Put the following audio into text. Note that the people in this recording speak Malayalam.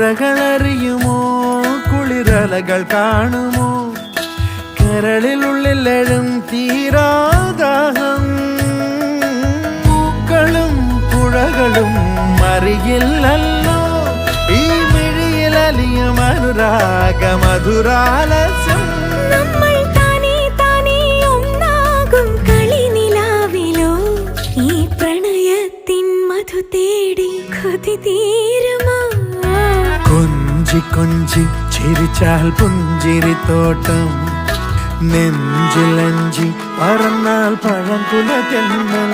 കരകളറിയുമോ കുളിരലകൾ കാണുമോ കരളിലുള്ളിലെഴും തീരാദാഹം പൂക്കളും പുഴകളും അറിയില്ലല്ലോ ഈ മിഴിയിലലിയും അനുരാഗ മധുരാലസ്യം കൊഞ്ചി കൊഞ്ചി ചിരിച്ചാൽ പുഞ്ചിരിത്തോട്ടം നെഞ്ചിലഞ്ചി പറന്നാൽ പഴംകുല തെന്നൽ